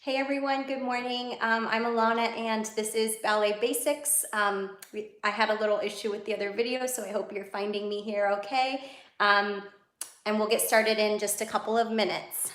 Hey everyone, good morning. I'm Ilana and this is Ballet Basics. I had a little issue with the other video, so I hope you're finding me here okay. And we'll get started in just a couple of minutes.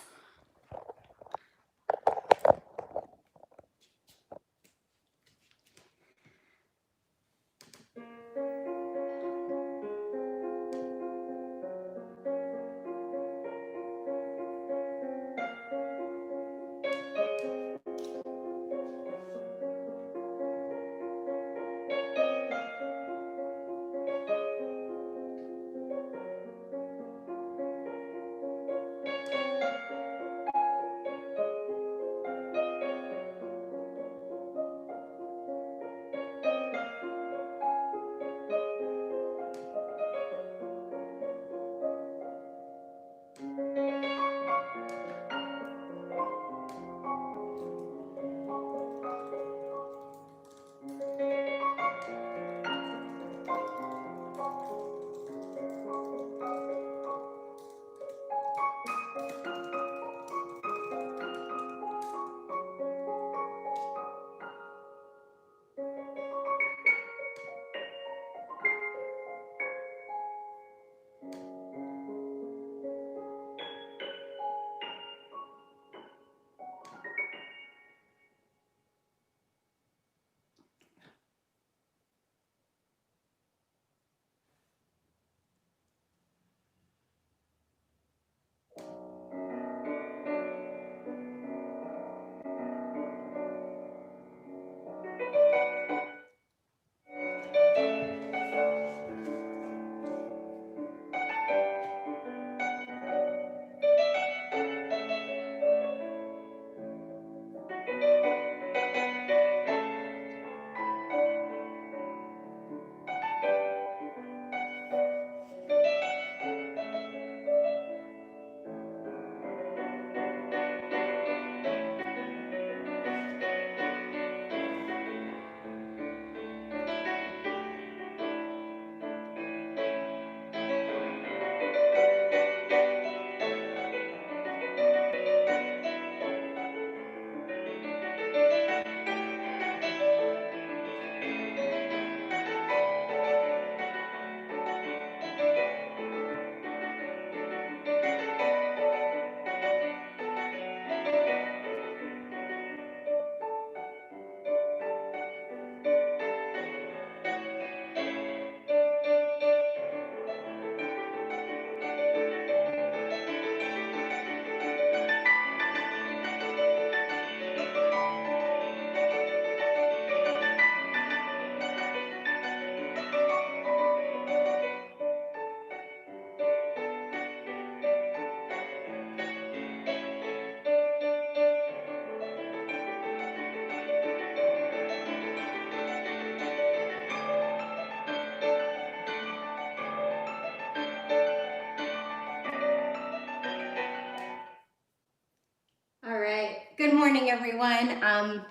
All right, good morning everyone. I'm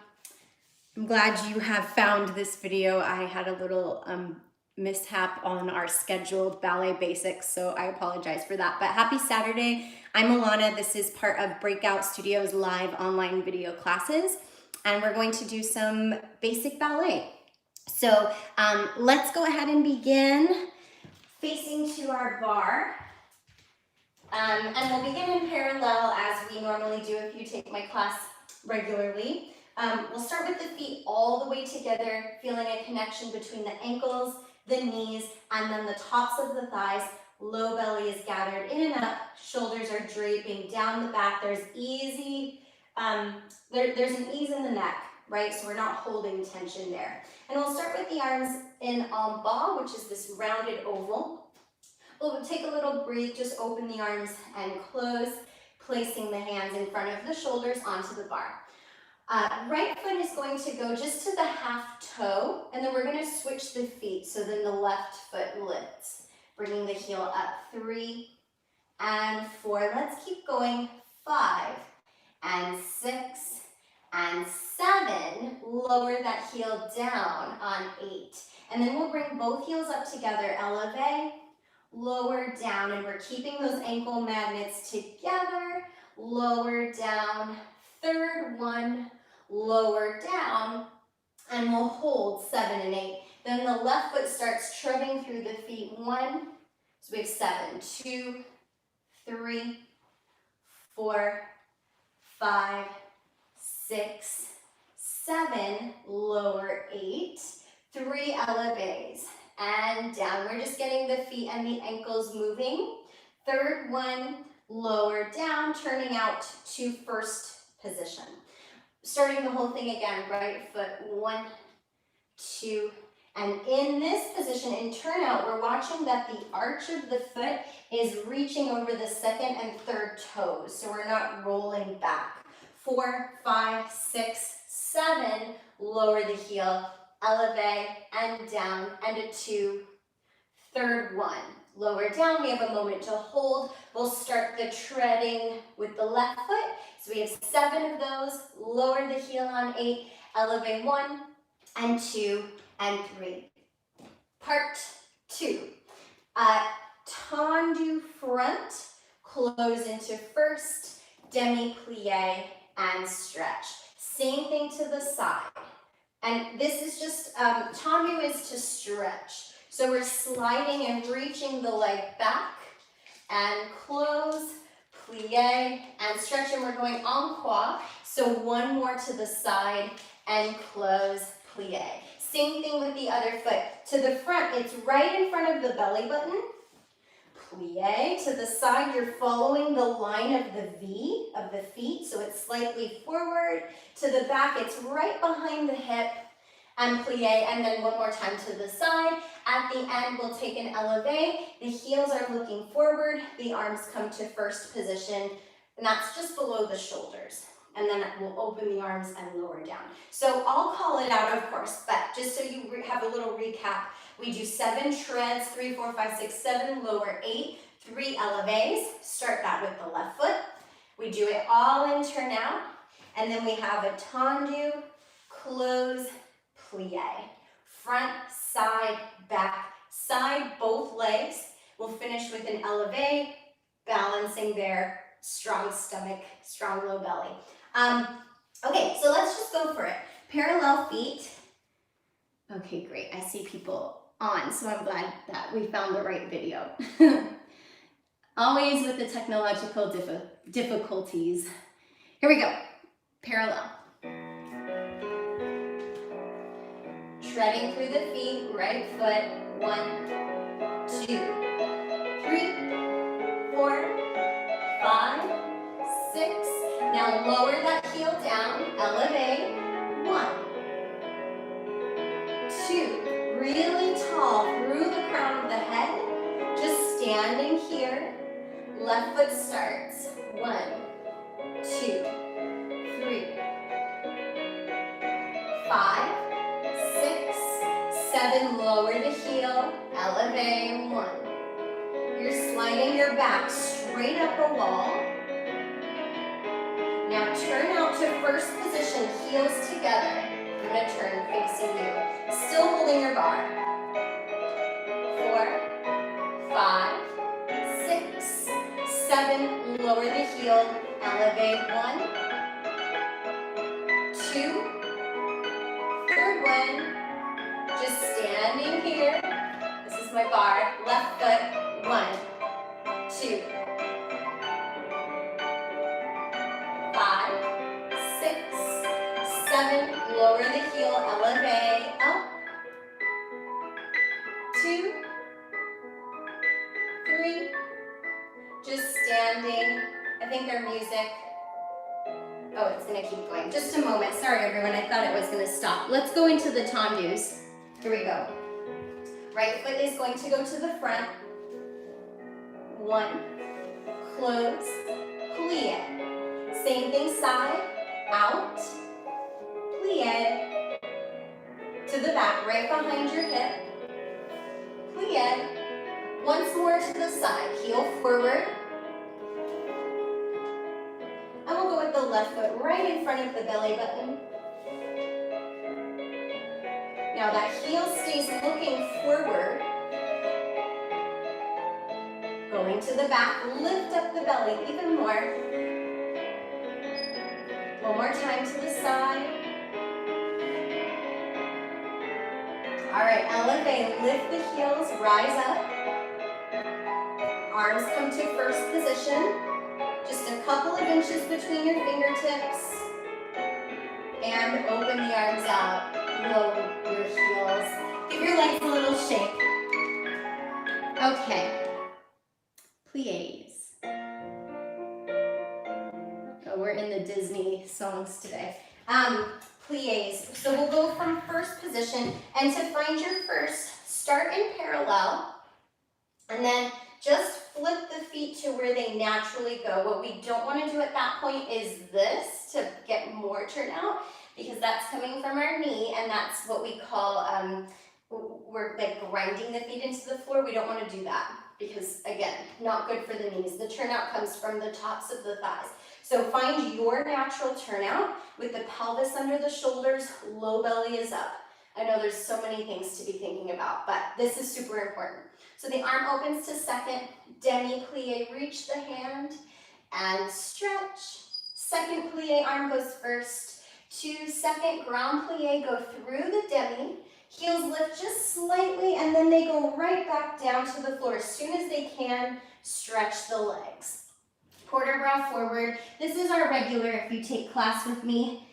glad you have found this video. I had a little mishap on our scheduled ballet basics, so I apologize for that. But happy Saturday. I'm Ilana. This is part of BreakOut Studios live online video classes, and we're going to do some basic ballet. So let's go ahead and begin facing to our bar. And we'll begin in parallel as we normally do if you take my class regularly. We'll start with the feet all the way together, feeling a connection between the ankles, the knees, and then the tops of the thighs. Low belly is gathered in and up, shoulders are draping down the back. There's easy, there's an ease in the neck, right? So we're not holding tension there. And we'll start with the arms in en bas, which is this rounded oval. We'll take a little breathe, just open the arms and close, placing the hands in front of the shoulders onto the bar. Right foot is going to go just to the half toe, and then we're going to switch the feet, so then the left foot lifts, bringing the heel up, 3 and 4. Let's keep going, 5 and 6 and 7. Lower that heel down on 8. And then we'll bring both heels up together, elevate, lower down, and we're keeping those ankle magnets together, lower down, 13, third one, lower down, and we'll hold 7 and 8. Then the left foot starts treading through the feet. 1, so we have 7, 2, 3, 4, 5, 6, 7, lower 8, 3 elevates, and down. We're just getting the feet and the ankles moving. Third one, lower down, turning out to first position. Starting the whole thing again, right foot, 1, 2, and in this position, in turnout, we're watching that the arch of the foot is reaching over the second and third toes, so we're not rolling back. 4, 5, 6, 7, lower the heel, elevate, and down, and a 2, third one. Lower down, we have a moment to hold. We'll start the treading with the left foot. So we have 7 of those. Lower the heel on 8, elevate 1, and 2, and 3. Part 2. Tendu front, close into first, demi-plie, and stretch. Same thing to the side. And this is just, tendu is to stretch. So we're sliding and reaching the leg back, and close, plie, and stretch, and we're going en croix. So one more to the side, and close, plie. Same thing with the other foot. To the front, it's right in front of the belly button. Plie. To the side, you're following the line of the V of the feet, so it's slightly forward. To the back, it's right behind the hip, and plie, and then one more time to the side. At the end, we'll take an elevate. The heels are looking forward. The arms come to first position, and that's just below the shoulders. And then we'll open the arms and lower down. So I'll call it out, of course, but just so you have a little recap, we do 7 treads, 3, 4, 5, 6, 7, lower 8, 3 elevates. Start that with the left foot. We do it all in turnout, and then we have a tendu, close, plie. Front, side, back, side, both legs. We'll finish with an elevate, balancing there, strong stomach, strong low belly. Okay, so let's just go for it. Parallel feet. Okay, great. I see people on, so I'm glad that we found the right video. Always with the technological difficulties. Here we go. Parallel. Treading through the feet, right foot, 1, 2, 3, 4, 5, 6. Now lower that heel down, elevate, 1, 2, really tall through the crown of the head, just standing here, left foot starts, 1, 2, 3, 5, 6, 7, lower the heel, elevate, 1. You're sliding your back straight up a wall. Now turn out to first position, heels together. I'm going to turn facing you. Still holding your bar. 4, 5, 6, 7, lower the heel, elevate, 1, 2, third one, just standing here. This is my bar, left foot, 1, 2, 5, 6, 7, lower the heel, elevate, up, 2, 3, just standing. I think our music, oh, it's gonna keep going. Just a moment, sorry everyone, I thought it was gonna stop. Let's go into the tendus. Here we go. Right foot is going to go to the front. 1, close, plie. Same thing, side, out, plie, to the back, right behind your hip, plie, once more to the side, heel forward, and we'll go with the left foot right in front of the belly button. Now that heel stays looking forward, going to the back, lift up the belly even more. One more time to the side. All right, elevate, lift the heels, rise up. Arms come to first position. Just a couple of inches between your fingertips. And open the arms out. Lower your heels. Give your legs a little shake. Okay. Pliés. Oh, we're in the Disney songs today. Pliés. So we'll go from first position, and to find your first, start in parallel, and then just flip the feet to where they naturally go. What we don't want to do at that point is this to get more turnout, because that's coming from our knee, and that's what we call, we're like grinding the feet into the floor. We don't want to do that because, again, not good for the knees. The turnout comes from the tops of the thighs. So find your natural turnout with the pelvis under the shoulders, low belly is up. I know there's so many things to be thinking about, but this is super important. So the arm opens to second, demi-plie, reach the hand and stretch. Second plie, arm goes first. To second, ground plie, go through the demi. Heels lift just slightly and then they go right back down to the floor. As soon as they can, stretch the legs. Quarter brow forward. This is our regular, if you take class with me.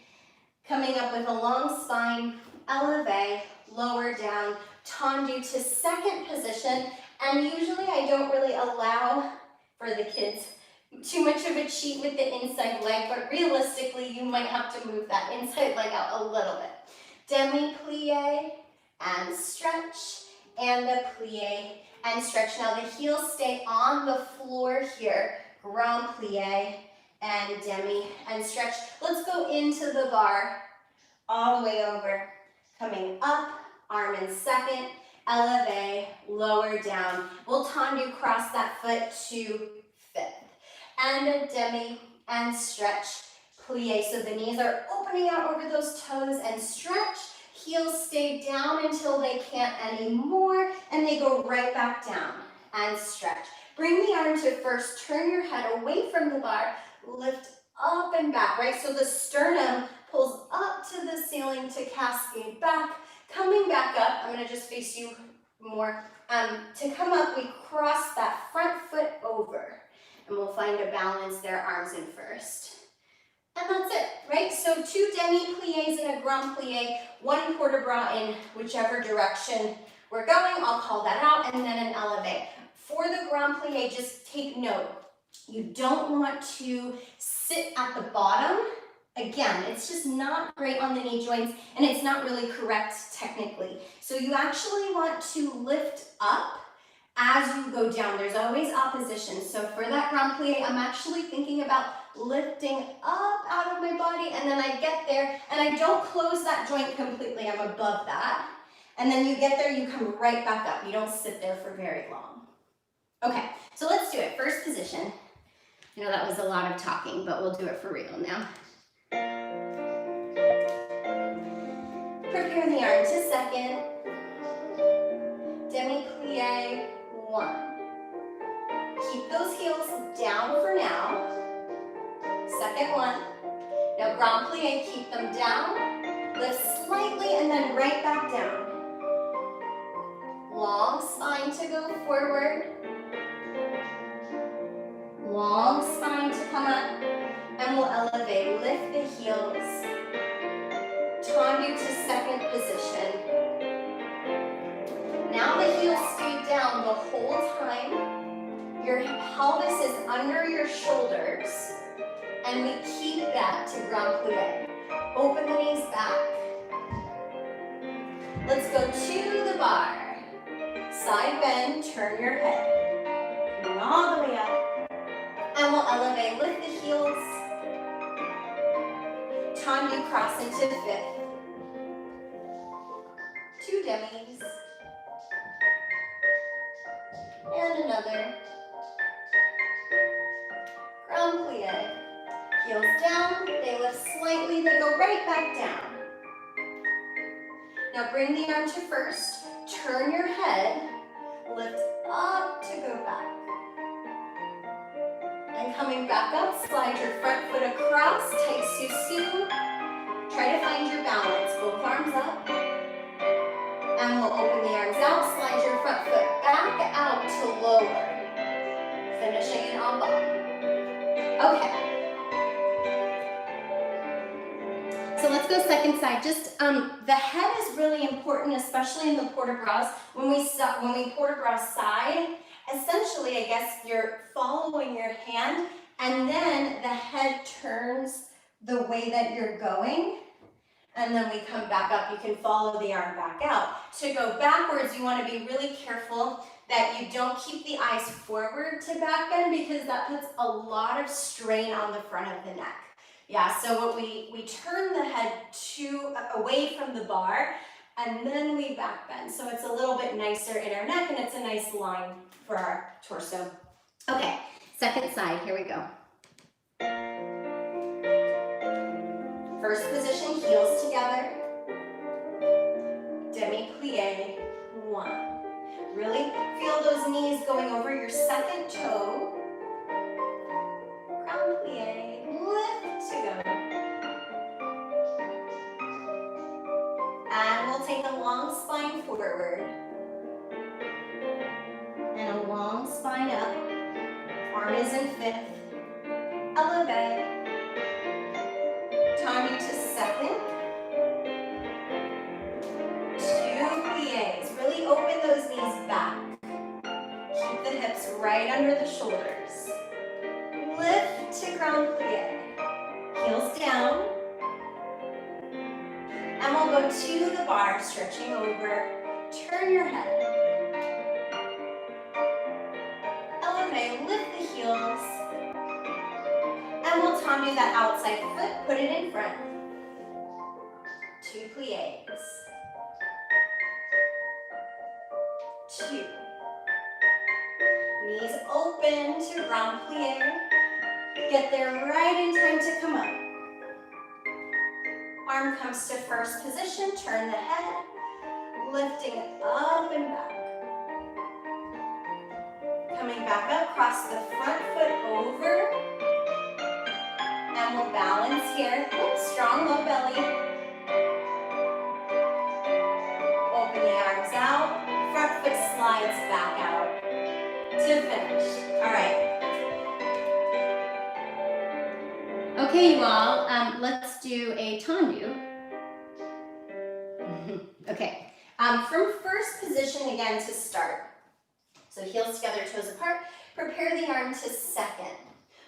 Coming up with a long spine, elevate, lower down, tendu to second position. And usually I don't really allow, for the kids, too much of a cheat with the inside leg, but realistically you might have to move that inside leg out a little bit. Demi-plie and stretch, and a plie and stretch. Now the heels stay on the floor here. Ground plie and demi and stretch. Let's go into the bar, all the way over. Coming up, arm in second, elevate, lower down. We'll tendu cross that foot to fifth. And a demi and stretch, plie. So the knees are opening out over those toes and stretch. Heels stay down until they can't anymore, and they go right back down and stretch. Bring the arm to first, turn your head away from the bar, lift up and back, right? So the sternum pulls up to the ceiling to cascade back, coming back up. I'm gonna just face you more. To come up, we cross that front foot over, and we'll find a balance there, arms in first. And that's it, right? So 2 demi-plies and a grand plie, 1 quarter bras in whichever direction we're going. I'll call that out, and then an elevate. For the grand plie, just take note. You don't want to sit at the bottom. Again, it's just not great on the knee joints, and it's not really correct technically. So you actually want to lift up as you go down. There's always opposition. So for that grand plie, I'm actually thinking about lifting up out of my body, and then I get there, and I don't close that joint completely. I'm above that. And then you get there, you come right back up. You don't sit there for very long. Okay, so let's do it. First position. I know that was a lot of talking, but we'll do it for real now. Prepare the arm to second. Demi-plie, 1. Keep those heels down for now. Second one. Now grand plie, keep them down. Lift slightly and then right back down. Long spine to go forward. Long spine to come up, and we'll elevate, lift the heels, tendu to second position. Now the heels stay down the whole time. Your pelvis is under your shoulders, and we keep that to grand plie. Open the knees back. Let's go to the bar. Side bend, turn your head. Coming all the way up. And we'll elevate, lift the heels. Tendu cross into fifth. 2 demis. And another. Grand plie. Heels down, they lift slightly, they go right back down. Now bring the arm to first, turn your head, lift up to go back. And coming back up, slide your front foot across, tight susu. Try to find your balance. Both arms up. And we'll open the arms out, slide your front foot back out to lower. Finishing in en bas. Okay. So let's go second side. Just the head is really important, especially in the port de bras. When we port de bras side, essentially, I guess you're following your hand, and then the head turns the way that you're going. And then we come back up, you can follow the arm back out. To go backwards, you want to be really careful that you don't keep the eyes forward to back bend because that puts a lot of strain on the front of the neck. Yeah, so what we turn the head away from the bar and then we back bend. So it's a little bit nicer in our neck and it's a nice line for our torso. Okay, second side, here we go. First position, heels together, demi-plie, 1. Really feel those knees going over your second toe, crown plie, lift to go. And we'll take a long spine forward, and a long spine up, arm is in fifth, elevate. Tendu to second, 2 plies. Really open those knees back. Keep the hips right under the shoulders. Lift to grand plie. Heels down. And we'll go to the bar, stretching over. Turn your head. Elevate, lift the heels. And we'll tendu that outside foot, put it in front. 2 plies. 2. Knees open to grand plie. Get there right in time to come up. Arm comes to first position, turn the head, lifting up and back. Coming back up, cross the front foot over. And we'll balance here. Strong low belly. Open the arms out. Front foot slides back out to finish. All right. Okay, you all. Let's do a tendu. Okay. From first position again to start. So heels together, toes apart. Prepare the arm to second.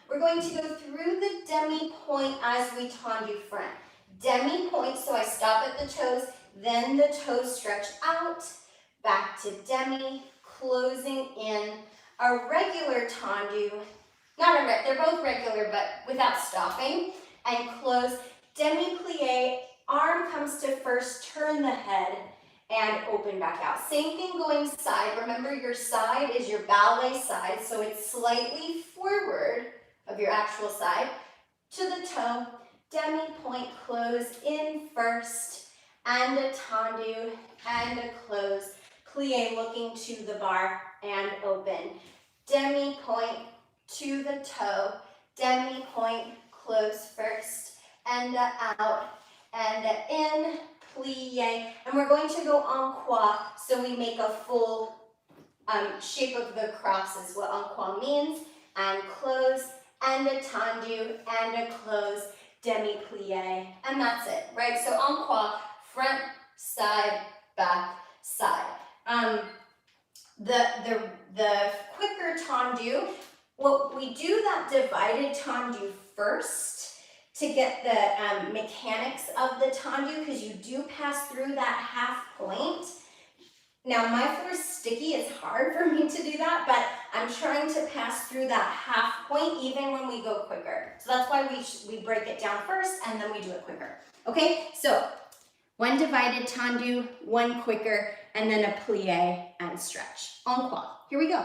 We're going to go through the demi-point as we tendu front. Demi-point, so I stop at the toes, then the toes stretch out, back to demi, closing in. A regular tendu, they're both regular, but without stopping, and close. Demi-plie, arm comes to first, turn the head, and open back out. Same thing going side. Remember, your side is your ballet side, so it's slightly forward of your actual side, to the toe, demi-point, close in first, and a tendu, and a close, plie looking to the bar, and open. Demi-point to the toe, demi-point, close first, and out, and in, plie, and we're going to go en croix, so we make a full shape of the cross is what en croix means, and close, and a tendu, and a close, demi-plie, and that's it, right? So en croix, front, side, back, side. The quicker tendu, well, we do that divided tendu first to get the mechanics of the tendu, because you do pass through that half point. Now my foot is sticky, it's hard for me to do that, but I'm trying to pass through that half point even when we go quicker. So that's why we break it down first and then we do it quicker. Okay, so one divided tendu, one quicker, and then a plie and stretch. En croix. Here we go.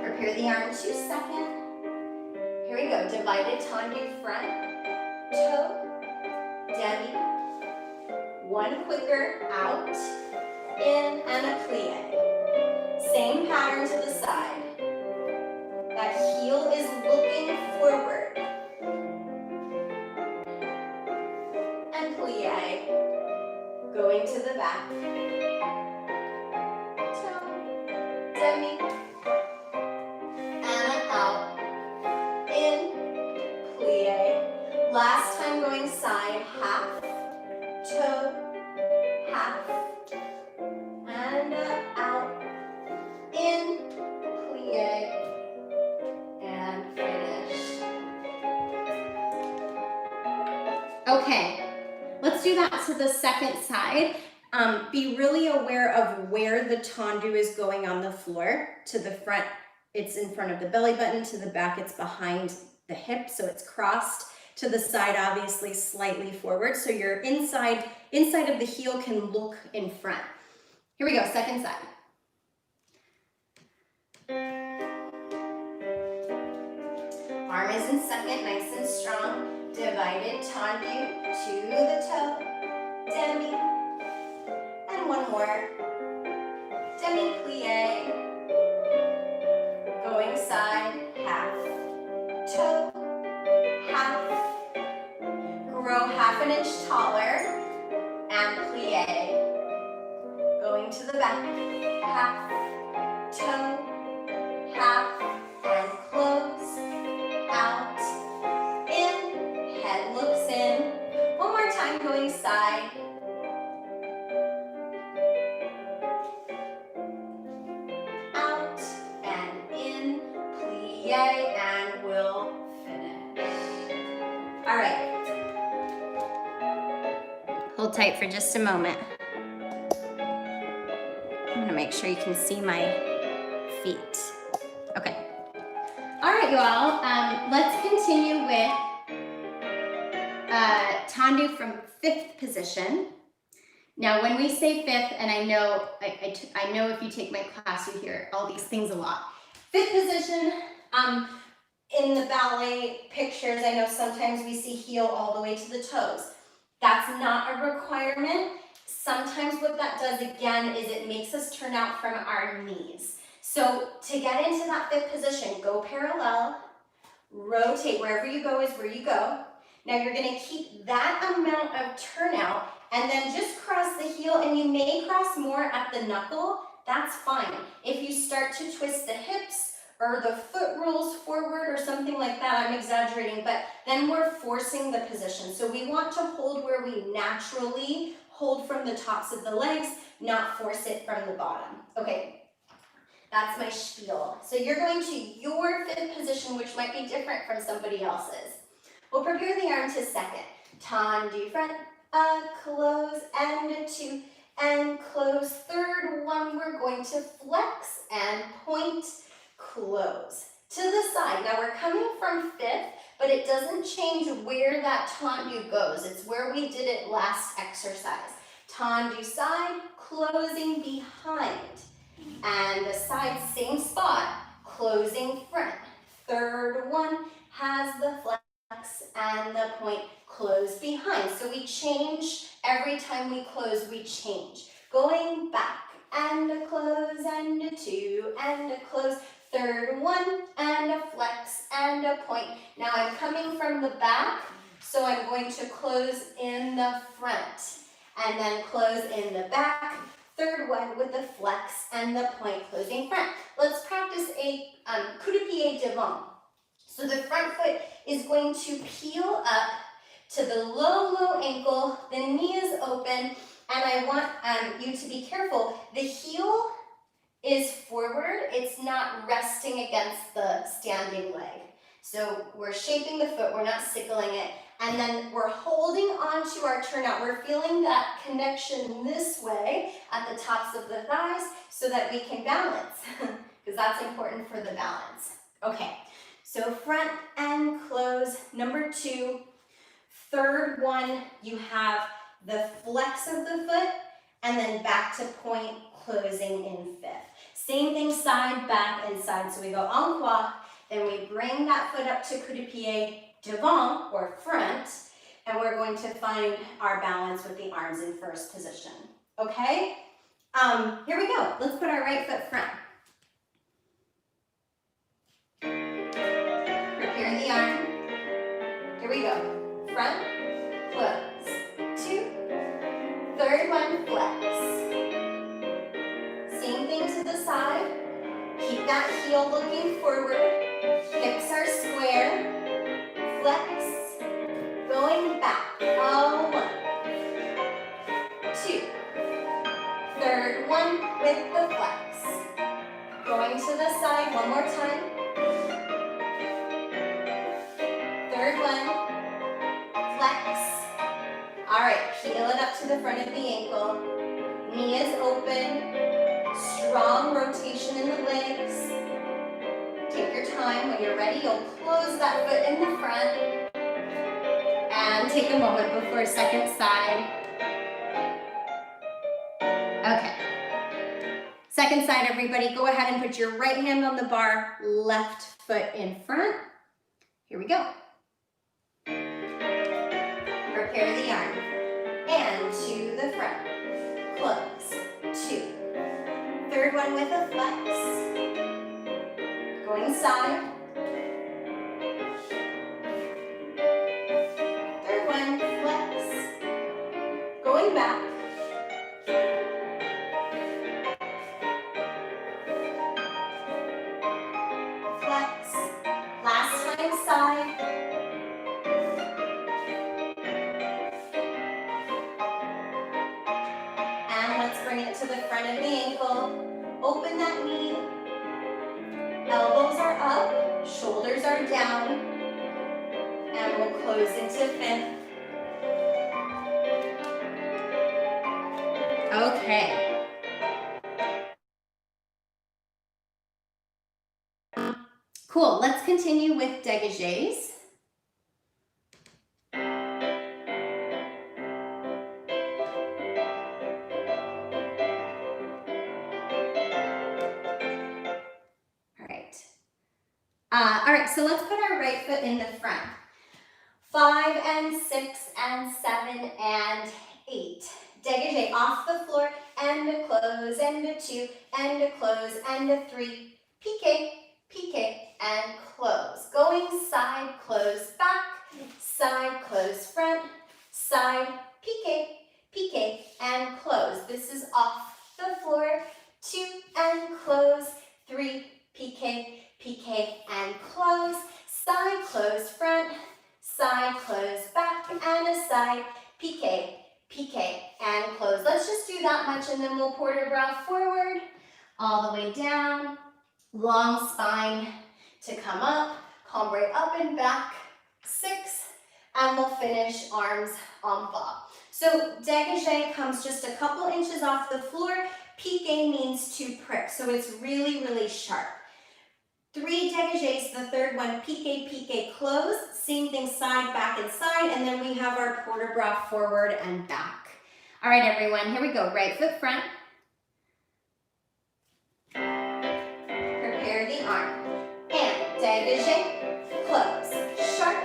Prepare the arm to second. Here we go. Divided tendu front, toe, demi. One quicker, out, in, and a plie. Same pattern to the side. That heel is looking forward. And plie. Going to the back. Toe, demi. And out. In, plie. Last time going side, half. Toe, half. And out. In, plie. And finish. Okay, let's do that to the second side. Be really aware of where the tendu is going on the floor. To the front, it's in front of the belly button. To the back, it's behind the hip, so it's crossed. To the side, obviously slightly forward, so your inside of the heel can look in front. Here we go, second side. Arm is in second, nice and strong. Divided tendu to the toe, demi, and one more. Demi plie, going side, half, toe, half, grow half an inch taller, and plie, going to the back, half, toe, half, and close, out, in, head looks in. One more time, going side. Out and in, plie, and we'll finish. All right. Hold tight for just a moment. I'm gonna make sure you can see my feet. Okay. All right, you all. Let's continue with tendu from fifth position. Now, when we say fifth, and I know if you take my class, you hear all these things a lot. Fifth position, in the ballet pictures, I know sometimes we see heel all the way to the toes. That's not a requirement. Sometimes what that does again is it makes us turn out from our knees. So to get into that fifth position, go parallel, rotate, wherever you go is where you go. Now you're gonna keep that amount of turnout and then just cross the heel, and you may cross more at the knuckle, that's fine. If you start to twist the hips or the foot rolls forward or something like that, I'm exaggerating, but then we're forcing the position. So we want to hold where we naturally hold from the tops of the legs, not force it from the bottom. Okay, that's my spiel. So you're going to your fifth position, which might be different from somebody else's. We'll prepare the arm to second. Tendu front, close, and two, and close. Third one, we're going to flex and point, close. To the side. Now we're coming from fifth, but it doesn't change where that tendu goes. It's where we did it last exercise. Tendu side, closing behind. And the side, same spot, closing front. Third one has the flex and the point, close behind. So we change every time we close, we change. Going back and a close and a two and a close. Third one and a flex and a point. Now I'm coming from the back, so I'm going to close in the front and then close in the back. Third one with the flex and the point, closing front. Let's practice a coup de pied devant. So the front foot is going to peel up to the low ankle, the knee is open, and I want you to be careful. The heel is forward, it's not resting against the standing leg. So we're shaping the foot, we're not sickling it, and then we're holding on to our turnout. We're feeling that connection this way at the tops of the thighs so that we can balance, because that's important for the balance. Okay. So front and close, number two. Third one, you have the flex of the foot and then back to point, closing in fifth. Same thing, side, back, and side. So we go en croix, then we bring that foot up to coup de pied devant or front, and we're going to find our balance with the arms in first position. Okay? Here we go. Let's put our right foot front. Here we go. Front, close, 2. Third one, flex. Same thing to the side. Keep that heel looking forward. Hips are square. Flex. Going back. 1, 2. Third one with the flex. Going to the side one more time. Third one. Flex. All right, heel it up to the front of the ankle. Knee is open. Strong rotation in the legs. Take your time. When you're ready, you'll close that foot in the front. And take a moment before second side. Okay. Second side, everybody. Go ahead and put your right hand on the bar, left foot in front. Here we go. Prepare the arm. And to the front. Close. 2. Third one with a flex. Going side. Third one, flex. Going back. Flex. Last time side. And let's bring it to the front of the ankle. Open that knee. Elbows are up, shoulders are down, and we'll close into fifth. Okay. Cool, let's continue with dégagés. All right, so let's put our right foot in the front. 5 and 6 and 7 and 8. Dégagé off the floor and a close and a 2 and a close and a 3. Piqué, piqué and close. Going side, close back, side, close front, side, piqué, piqué and close. This is off the floor. 2 and close, 3, piqué, piqué and close, side close front, side close back, and a side, piqué, piqué and close. Let's just do that much and then we'll port our brow forward, all the way down, long spine to come up, cambre up and back, 6, and we'll finish arms en bas. So dégagé comes just a couple inches off the floor, piqué means to prick, so it's really, really sharp. 3 dégagés, the third one, piqué, piqué, close. Same thing, side, back, and side. And then we have our port-a-bras forward and back. All right, everyone, here we go. Right foot front. Prepare the arm. And dégagé, close. Sharp,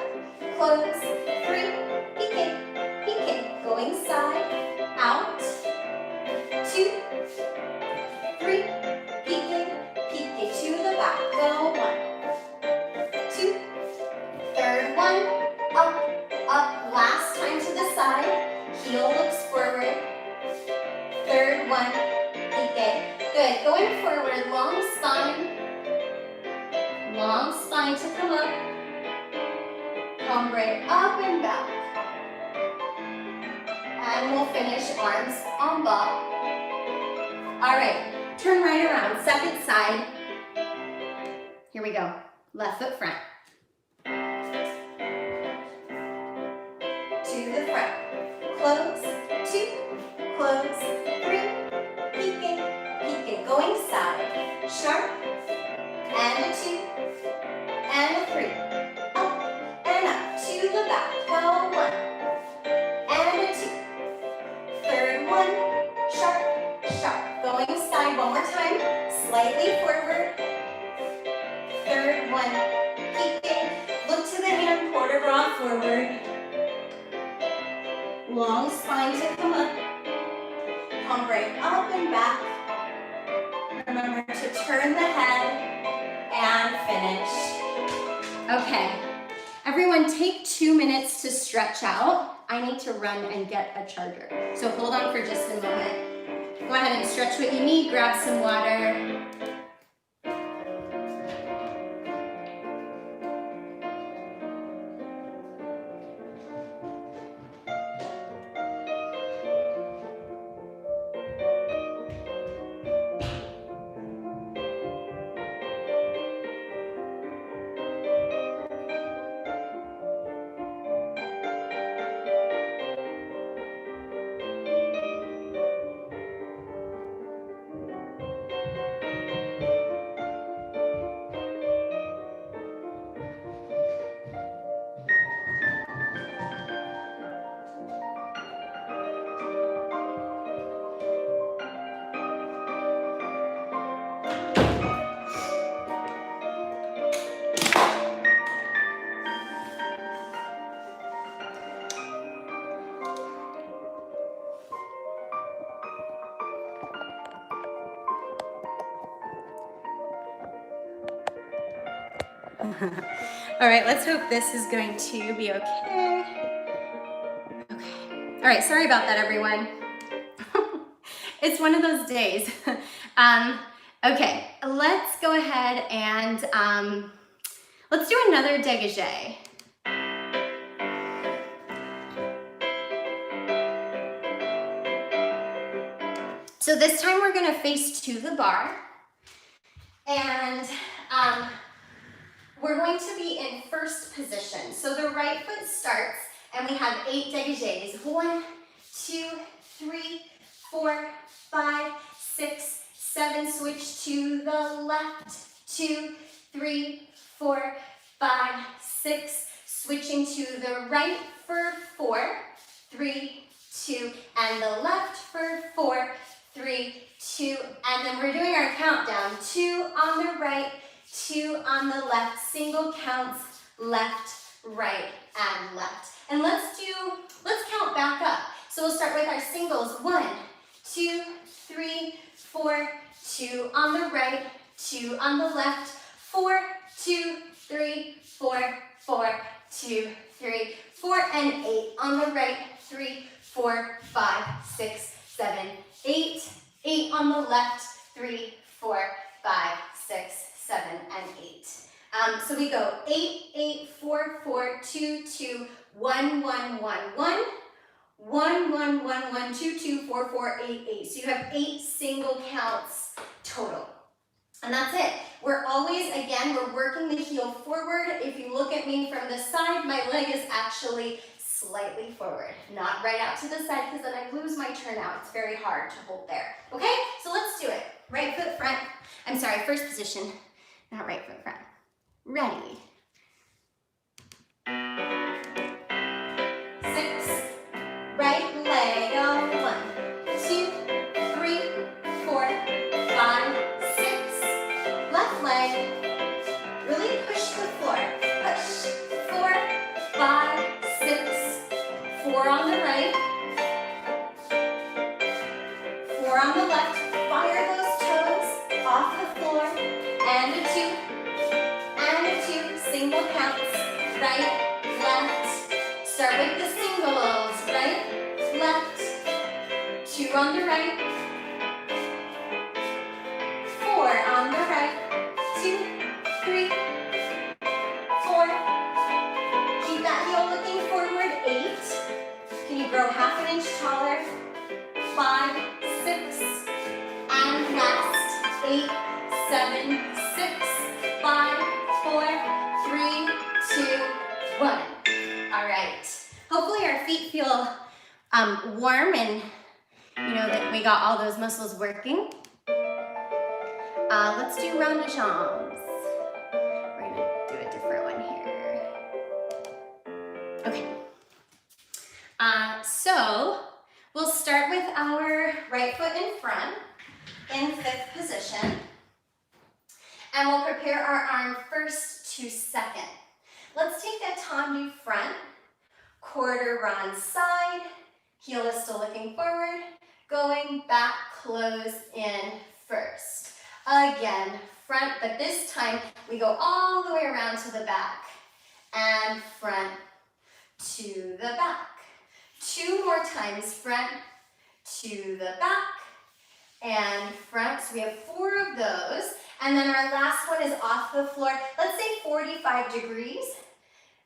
close. 3, piqué, piqué. Going side, out. 2, 3, piqué, piqué to the back. Go 1, 2, third one, up, up. Last time to the side. Heel looks forward. Third one, piqué. Good. Going forward, long spine. Long spine to come up. Cambre up and back. And we'll finish arms en bas. All right. Turn right around, second side. Here we go. Left foot front. To the front. Close, 2, close, 3, piqué, piqué. Going side. Sharp, and a 2, and a 3. Up, and up, to the back. Go 1, and a 2. Third one, sharp, sharp. Going side one more time, slightly forward. Third one, piqué. Look to the hand, port-a-bras forward. Long spine to come up. Cambre up and back. Remember to turn the head and finish. Okay. Everyone take 2 minutes to stretch out. I need to run and get a charger. So hold on for just a moment. Go ahead and stretch what you need, grab some water. All right, let's hope this is going to be okay. Okay. All right, sorry about that, everyone. It's one of those days. Okay, let's go ahead and let's do another dégagé. So this time we're gonna face to the bar, and we're going to be in first position. So the right foot starts, and we have 8 dégagés. 1, 2, 3, 4, 5, 6, 7. Switch to the left. 2, 3, 4, 5, 6. Switching to the right for 4, 3, 2, and the left for 4, 3, 2, and then we're doing our countdown. 2 on the right, 2 on the left, single counts, left, right, and left. And let's count back up. So we'll start with our singles. 1, 2, 3, 4, 2 on the right, 2 on the left, 4, 2, 3, 4, 4, 2, 3, 4, and 8 on the right, 3, 4, 5, 6, 7, 8, 8 on the left, 3, 4, 5, 6, 7, and 8. So we go 8, 8, 4, 4, 2, 2, 1, 1, 1, 1, 1, 1, 1, 1, 2, 2, 4, 4, 8, 8. So you have 8 single counts total. And that's it. We're always, again, we're working the heel forward. If you look at me from the side, my leg is actually slightly forward, not right out to the side, because then I lose my turnout. It's very hard to hold there. Okay, so let's do it. Right foot front. I'm sorry, first position, not right foot front. Ready. 6, right leg on 1, 2, 3, 4, 5, 6. Left leg, really push the floor. Push. 4, 5, 6. 4 on the right. 4 on the left. Fire those toes off the floor. And a 2. And a 2. Single counts. Right, left. Start with the singles. Right, left. 2 on the right. 4 on the right. 2, 3, 4. Keep that heel looking forward. 8. Can you grow half an inch taller? 5, 6. And last. 8, 7, 6, 5, 4, 3, 2, 1. All right. Hopefully our feet feel warm and you know that we got all those muscles working. Let's do round de jambes. We're gonna do a different one here. Okay. So we'll start with our right foot in front in 5th position. And we'll prepare our arm first to second. Let's take that tendu front, quarter run side, heel is still looking forward, going back, close in first. Again, front, but this time we go all the way around to the back. and front to the back. 2 more times, front to the back and front. So we have 4 of those. And then our last one is off the floor. Let's say 45 degrees.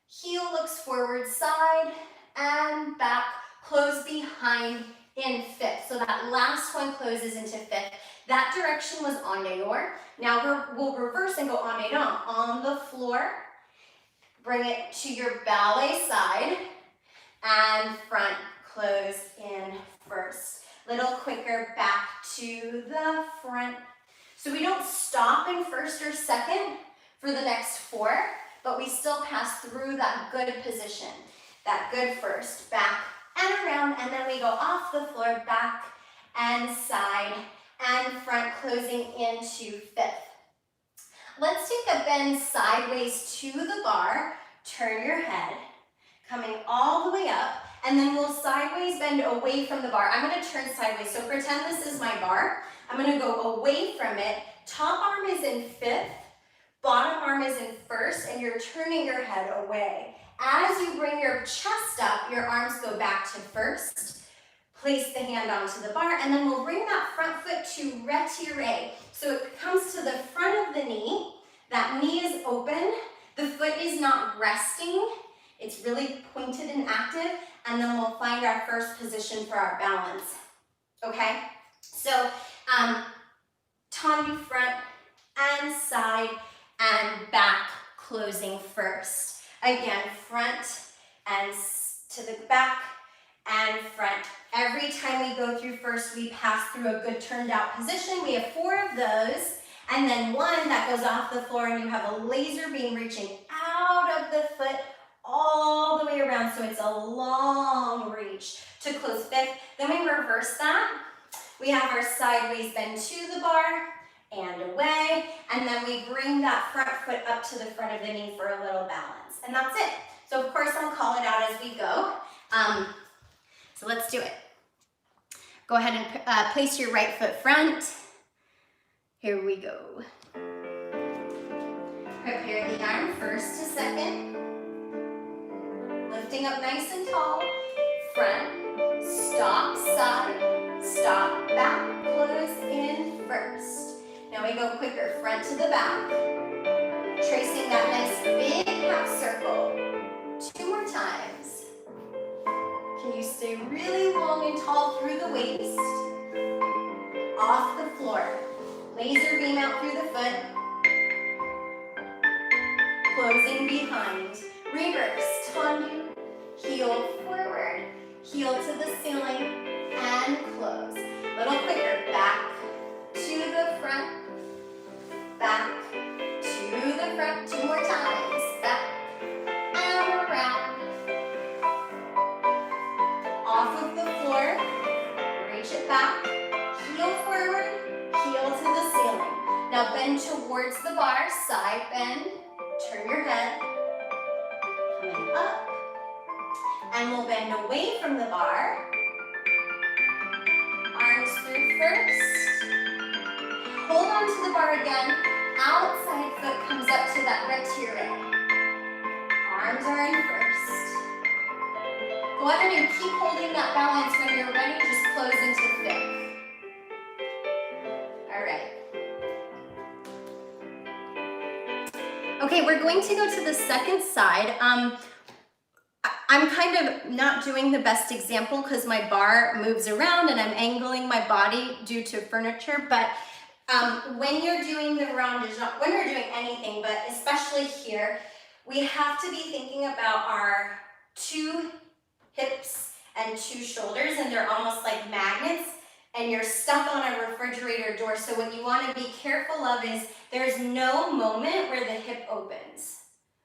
Heel looks forward, side and back, close behind in 5th. So that last one closes into 5th. That direction was en dehors. Now we'll reverse and go en dedans. On the floor, bring it to your ballet side and front, close in first. Little quicker, back to the front. So we don't stop in first or second for the next 4, but we still pass through that good position, that good first, back and around, and then we go off the floor, back and side and front, closing into 5th. Let's take a bend sideways to the bar, turn your head, coming all the way up, and then we'll sideways bend away from the bar. I'm going to turn sideways, so pretend this is my bar. I'm going to go away from it. Top arm is in 5th, bottom arm is in 1st, and you're turning your head away. As you bring your chest up, your arms go back to 1st. Place the hand onto the bar, and then we'll bring that front foot to retiré. So it comes to the front of the knee. That knee is open. The foot is not resting. It's really pointed and active. And then we'll find our first position for our balance. Okay? So, tendu front and side and back, closing first. Again, front and to the back and front. Every time we go through first, we pass through a good turned out position. We have 4 of those, and then 1 that goes off the floor, and you have a laser beam reaching out of the foot all the way around, so it's a long reach to close 5th. Then we reverse that. We have our sideways bend to the bar and away, and then we bring that front foot up to the front of the knee for a little balance, and that's it. So of course I'll call it out as we go. So let's do it. Go ahead and place your right foot front. Here we go. Prepare the arm first to second. Lifting up nice and tall. Front, stop, side, stop, back, close in first. Now we go quicker, front to the back. Tracing that nice big half circle. 2 more times. Can you stay really long and tall through the waist? Off the floor. Laser beam out through the foot. Closing behind. Reverse, tendu, heel forward, heel to the ceiling, and close. Little quicker, back to the front, back to the front. 2 more times. Back and around. Off of the floor, reach it back, heel forward, heel to the ceiling. Now bend towards the bar, side bend, turn your head, coming up, and we'll bend away from the bar. Arms through first. Hold on to the bar again. Outside foot comes up to that retiré. Arms are in first. Go ahead and keep holding that balance. When you're ready, just close into 5th. All right. Okay, we're going to go to the second side. I'm kind of not doing the best example because my bar moves around and I'm angling my body due to furniture, but when you're doing the rondage, when you're doing anything, but especially here, we have to be thinking about our 2 hips and 2 shoulders, and they're almost like magnets, and you're stuck on a refrigerator door. So what you want to be careful of is there's no moment where the hip opens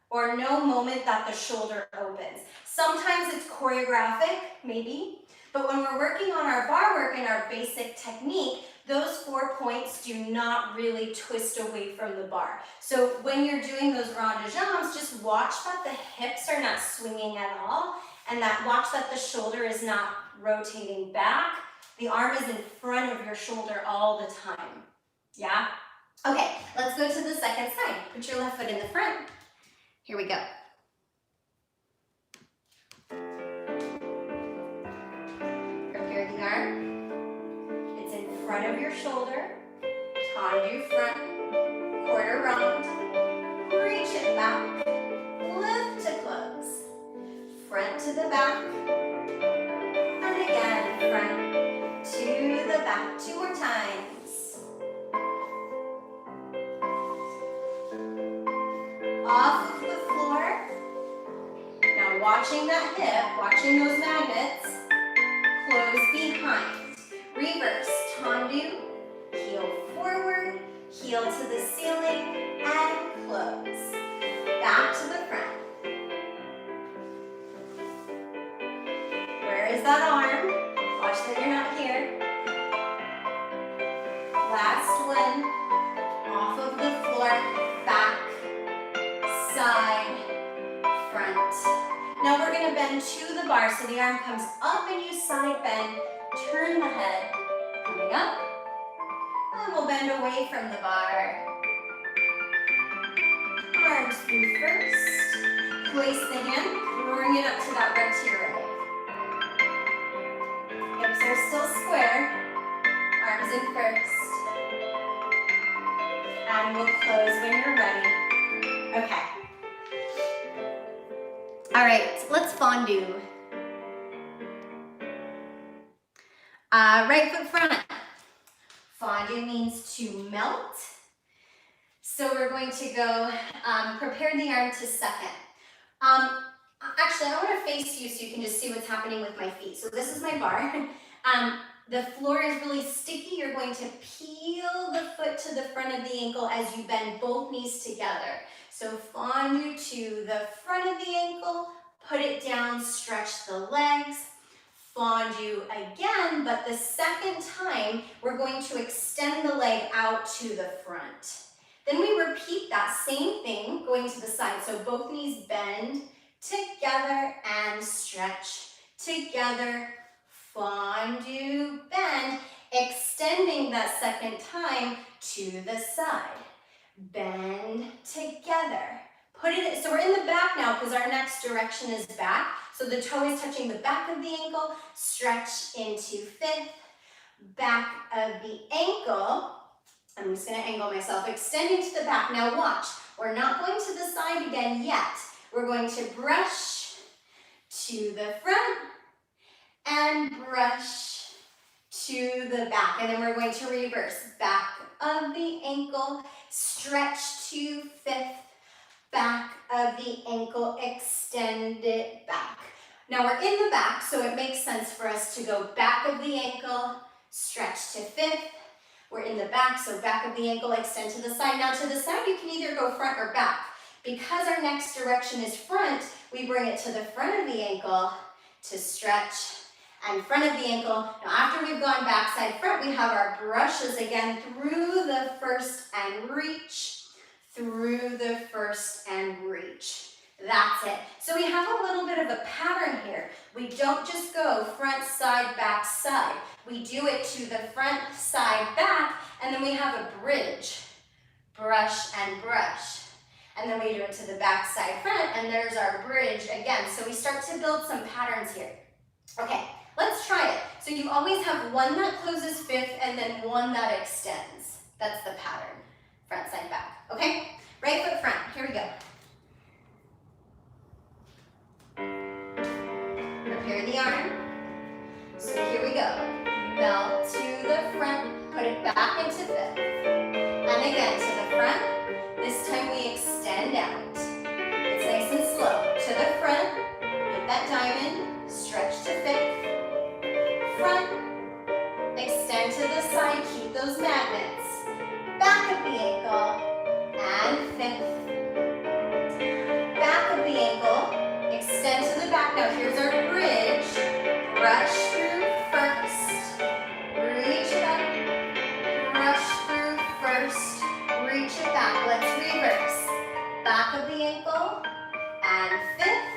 or no moment that the shoulder opens. Sometimes it's choreographic, maybe, but when we're working on our bar work and our basic technique, those 4 points do not really twist away from the bar. So when you're doing those rond de jambes, just watch that the hips are not swinging at all, and that watch that the shoulder is not rotating back. The arm is in front of your shoulder all the time. Yeah? Okay, let's go to the second side. Put your left foot in the front. Here we go. front of your shoulder, tendu front, quarter round, reach it back, lift to close, front to the back, and again, front to the back, 2 more times. Off of the floor. Now watching that hip, watching those magnets, close behind. Reverse, tendu, heel forward, heel to the ceiling, and close. Back to the front. Where is that arm? Watch that you're not here. Last one. Off of the floor, back, side, front. Now we're going to bend to the bar, so the arm comes up and you side bend. Turn the head, coming up, and we'll bend away from the bar. Arms through first. Place the hand, bring it up to that right to your right. Hips are still square. Arms in first. And we'll close when you're ready. Okay. All right, let's fondue. Right foot front. Fondue means to melt. So we're going to go prepare the arm to second. Actually, I want to face you so you can just see what's happening with my feet. So this is my bar. The floor is really sticky. You're going to peel the foot to the front of the ankle as you bend both knees together. So fondue to the front of the ankle, put it down, stretch the legs. Fondue again, but the second time, we're going to extend the leg out to the front. Then we repeat that same thing going to the side. So both knees bend together and stretch together. Fondue, bend, extending that second time to the side. Bend together. Put it, so we're in the back now because our next direction is back. So the toe is touching the back of the ankle. Stretch into fifth. Back of the ankle. I'm just going to angle myself, extending to the back. Now watch, we're not going to the side again yet. We're going to brush to the front and brush to the back. And then we're going to reverse. Back of the ankle, stretch to fifth. Back of the ankle, extend it back. Now we're in the back, so it makes sense for us to go back of the ankle, stretch to fifth. We're in the back, so back of the ankle, extend to the side. Now to the side, you can either go front or back. Because our next direction is front, we bring it to the front of the ankle to stretch and front of the ankle. Now after we've gone back, side, front, we have our brushes again through the first and reach, through the first and reach. That's it. So we have a little bit of a pattern here. We don't just go front, side, back, side. We do it to the front, side, back, and then we have a bridge. Brush and brush. And then we do it to the back, side, front, and there's our bridge again. So we start to build some patterns here. Okay, let's try it. So you always have one that closes fifth and then one that extends. That's the pattern. Front, side, back. Okay? Right foot front. Here we go. Prepare the arm. So here we go. Melt to the front. Put it back into fifth. And again to the front. This time we extend out. It's nice and slow. To the front. Get that diamond. Stretch to fifth. Front. Extend to the side. Keep those magnets. Back of the ankle. And fifth. Back of the ankle, extend to the back. Now here's our bridge. Brush through first, reach it up, brush through first, reach it back. Let's reverse. Back of the ankle, and fifth.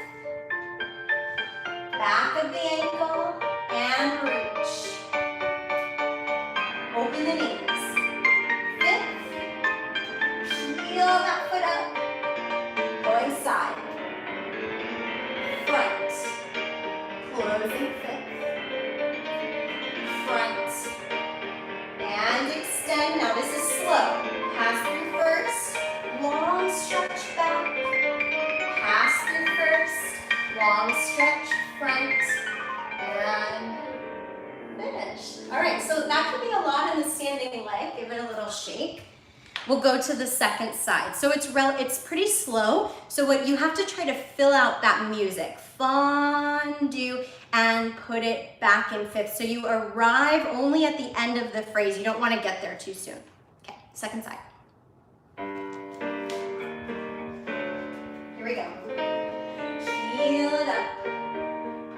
Back of the ankle, and reach. Open the knees. Peel that foot up, going side, front, closing fifth, front, long stretch, front, and finish. All right, so that could be a lot in the standing leg. Give it a little shake. We'll go to the second side. So it's pretty slow. So what you have to try to fill out that music. Fondue, and put it back in fifth. So you arrive only at the end of the phrase. You don't want to get there too soon. Okay, second side. Here we go. Heel it up.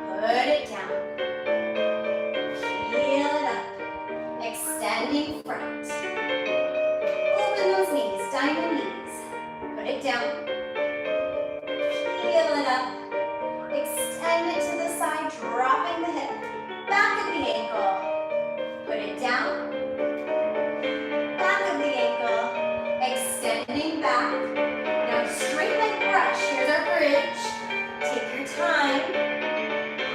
Put it down. Heel it up. Extending front. Open those knees, diamond knees. Put it down. Heel it up. Extend it to the side, dropping the hip. Back of the ankle. Put it down. Back of the ankle. Extending back. Now straight leg brush. Here's our bridge. Take your time.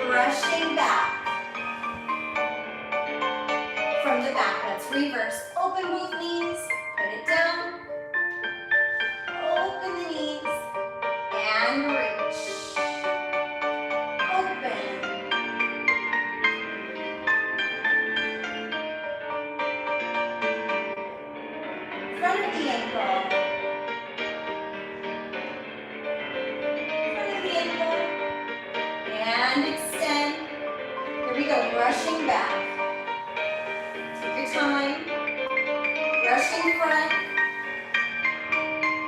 Brushing back. From the back, let's reverse. Open both knees. Put it down. Open the knees. And reach. Open. Front of the ankle. Front of the ankle. And extend. Here we go, brushing back. Take your time. Brushing front.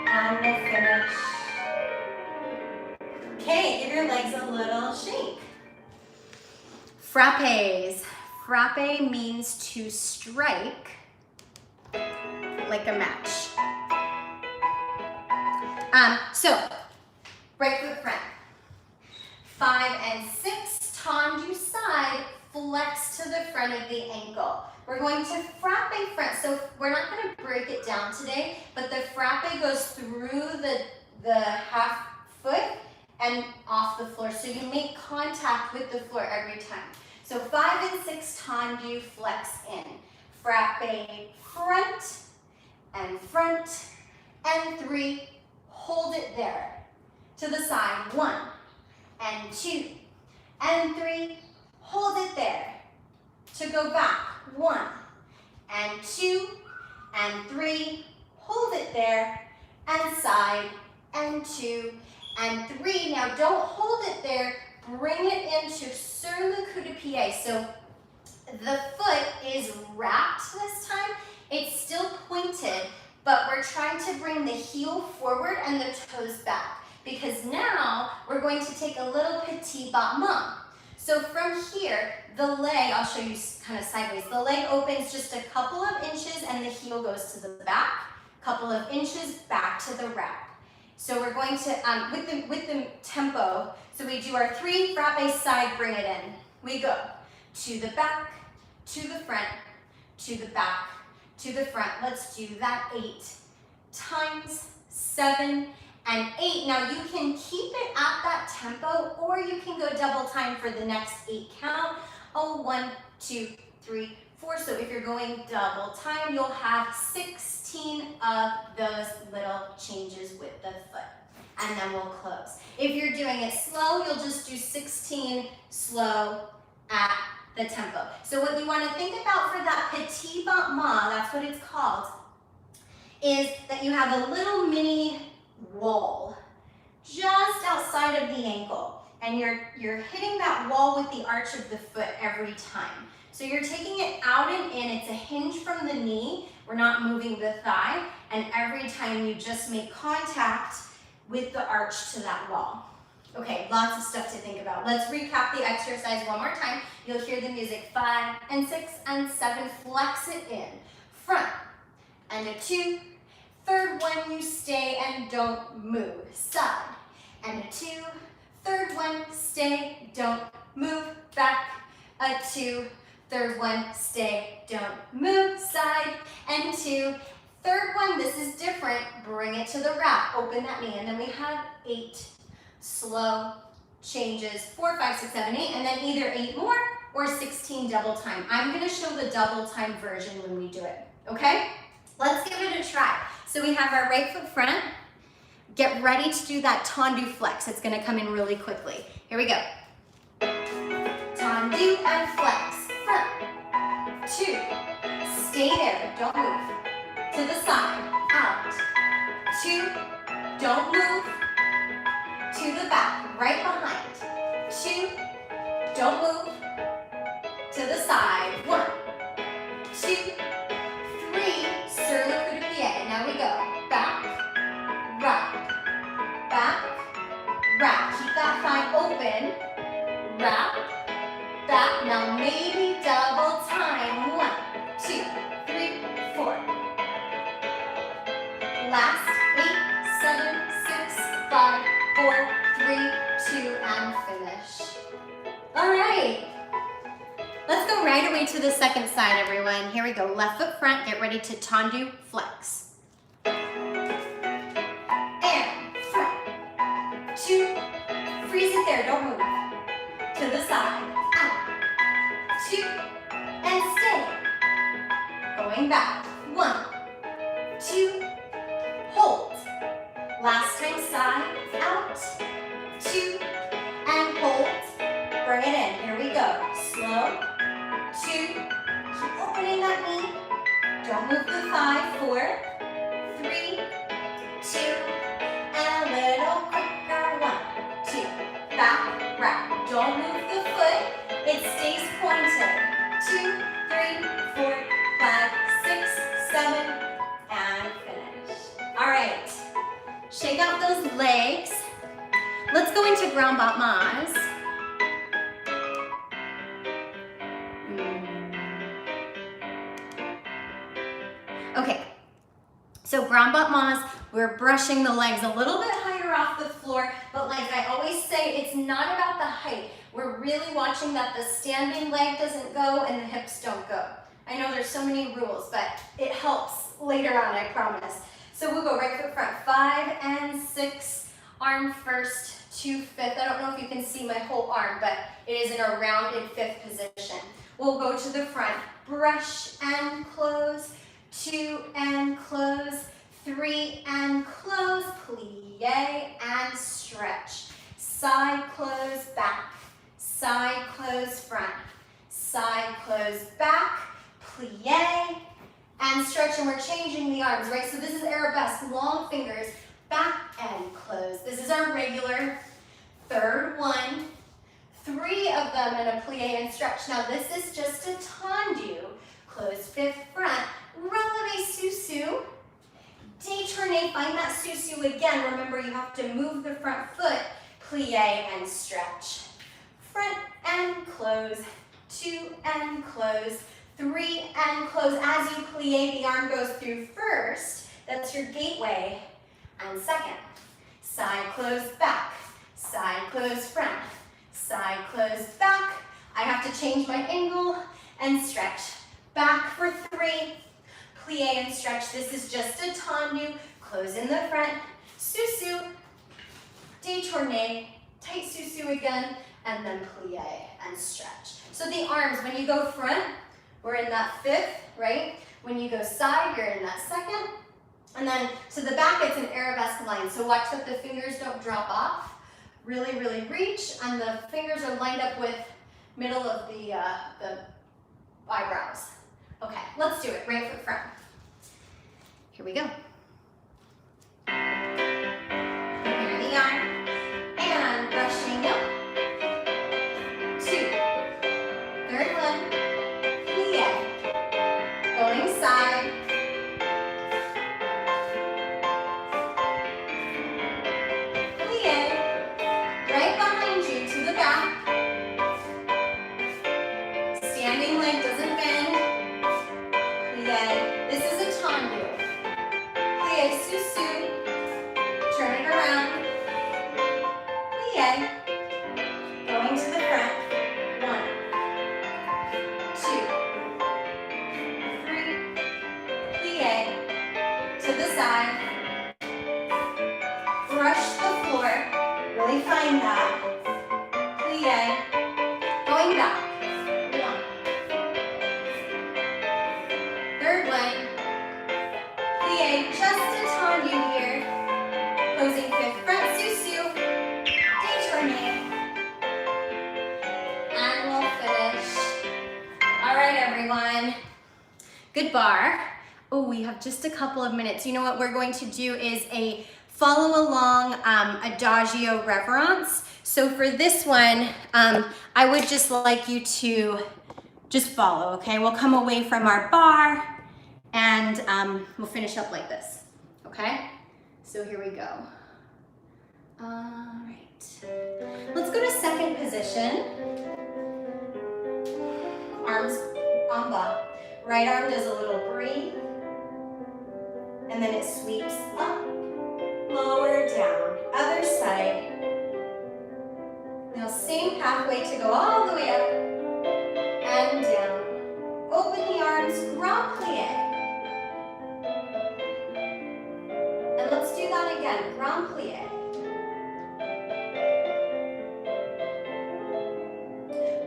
And we'll finish. Okay, give your legs a little shake. Frappes. Frappe means to strike like a match. So, right foot front. 5 and 6, tendu side, flex to the front of the ankle. We're going to frappe front. So we're not going to break it down today, but the frappe goes through the half foot and off the floor. So you make contact with the floor every time. So 5 and 6, tendu, flex in. Frappe front, and 3, hold it there. To the side, 1, and 2, and 3, hold it there. To go back, 1, and 2, and 3, hold it there, and side, and 2, and 3. Now don't hold it there, bring it into sur le coup de pied. So the foot is wrapped this time. It's still pointed, but we're trying to bring the heel forward and the toes back, because now we're going to take a little petit battement. So from here, the leg, I'll show you kind of sideways, the leg opens just a couple of inches and the heel goes to the back, couple of inches back to the wrap. So we're going to, with the tempo, so we do our 3 frappe side, bring it in. We go to the back, to the front, to the back, to the front. Let's do that 8 times, 7 and 8. Now you can keep it at that tempo, or you can go double time for the next 8 count. 1, 2, 3, 4. So if you're going double time, you'll have 16 of those little changes with the foot. And then we'll close. If you're doing it slow, you'll just do 16 slow at the tempo. So what you want to think about for that petit battement, that's what it's called, is that you have a little mini wall just outside of the ankle, and you're hitting that wall with the arch of the foot every time. So you're taking it out and in. It's a hinge from the knee. We're not moving the thigh, and every time you just make contact with the arch to that wall. Okay, lots of stuff to think about. Let's recap the exercise one more time. You'll hear the music. 5 and 6 and 7, flex it in. Front, and a 2. Third one, you stay and don't move. Side, and a 2. Third one, stay, don't move. Back, a 2. Third one, stay, don't move. Side, and 2. Third one, this is different. Bring it to the wrap. Open that knee, and then we have 8 slow changes. 4, 5, 6, 7, 8, and then either 8 more or 16 double time. I'm going to show the double time version when we do it. Okay? Let's give it a try. So we have our right foot front, Get ready to do that tendu flex. It's gonna come in really quickly. Here we go. Tendu and flex. Front, 2. Stay there, don't move. To the side, out. 2, don't move. To the back, right behind. 2, don't move. To the side, 1, 2, 3, sur le coup de pied. Now we go. Back, wrap, back, wrap. Keep that thigh open. Wrap, back. Now maybe double time. 1, 2, 3, 4. Last 8, 7, 6, 5, 4, 3, 2, and finish. All right. Let's go right away to the second side, everyone. Here we go. Left foot front. Get ready to tendu flex. And front. 2. Freeze it there. Don't move. To the side. Out. 2. And stay. Going back. 1, 2. Hold. Last time side. Out. 2. And hold. Bring it in. Here we go. Slow. 2. Keep opening that knee. Don't move the thigh. 4, 3, 2, and a little quicker. 1, 2. Back, wrap. Don't move the foot. It stays pointed. 2, 3, 4, 5, 6, 7, and finish. All right. Shake out those legs. Let's go into grand battements. Okay, so grand battements, we're brushing the legs a little bit higher off the floor, but like I always say, it's not about the height. We're really watching that the standing leg doesn't go and the hips don't go. I know there's so many rules, but it helps later on, I promise. So we'll go right foot front, 5 and 6, arm first to 5th. I don't know if you can see my whole arm, but it is in a rounded 5th position. We'll go to the front, brush and close, 2 and close, 3 and close, plie and stretch. Side close, back, side close, front, side close, back, plie and stretch. And we're changing the arms, right? So this is arabesque, long fingers, back and close. This is our regular third one. 3 of them in a plie and stretch. Now this is just a tendu. Close 5th front. Releve sous-sus. Détourner, find that sous-sus again. Remember, you have to move the front foot. Plie and stretch. Front and close. 2 and close. 3 and close. As you plie, the arm goes through first. That's your gateway. And second. Side close, back. Side close, front. Side close, back. I have to change my angle and stretch. Back for 3. Plie and stretch. This is just a tendu. Close in the front. Sous-sus. Détourner. Tight sous-sus again. And then plie and stretch. So the arms, when you go front, we're in that 5th, right? When you go side, you're in that 2nd. And then to the back, it's an arabesque line. So watch that the fingers don't drop off. Really, really reach. And the fingers are lined up with middle of the eyebrows. Okay, let's do it. Right foot front. Here we go. Prepare the arm. And brushing up. 2. Third one. Plie. Going side. Plie. Right behind you to the back. Standing leg doesn't bend. Plie. This is a tendu. Plie, sous-sus. Turn it around. Plie. Going to the front. 1, 2, 3. Plie. To the side. Brush the floor. Really find that. Plie. Going back. 1, everyone. Good bar. Oh, we have just a couple of minutes. You know what we're going to do is a follow along adagio reverence. So for this one, I would just like you to just follow, okay? We'll come away from our bar and we'll finish up like this, okay? So here we go. All right. Let's go to second position. Arms en bas. Right arm does a little breathe. And then it sweeps up, lower, down. Other side. Now same pathway to go all the way up and down. Open the arms, grand plie. And let's do that again, grand plie.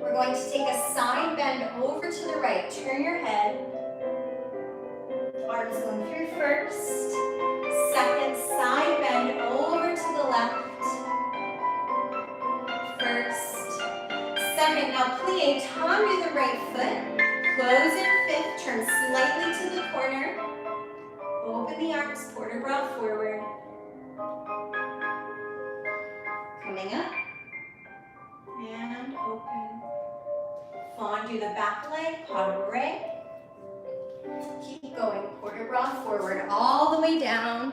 We're going to take a side bend over to the right. Turn your head. Arms going through first. Second, side bend over to the left. First. Second, now plie, tendre the right foot. Close in fifth, turn slightly to the corner. Open the arms, port de bras forward. Coming up. And open. Fondue the back leg, pas de bourrée. Keep going, port de bras forward, all the way down.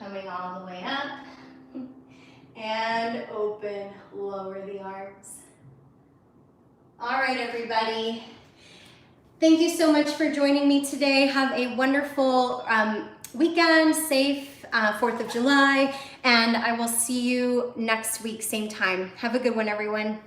Coming all the way up. And open, lower the arms. All right, everybody. Thank you so much for joining me today. Have a wonderful weekend, safe 4th of July, and I will see you next week, same time. Have a good one, everyone.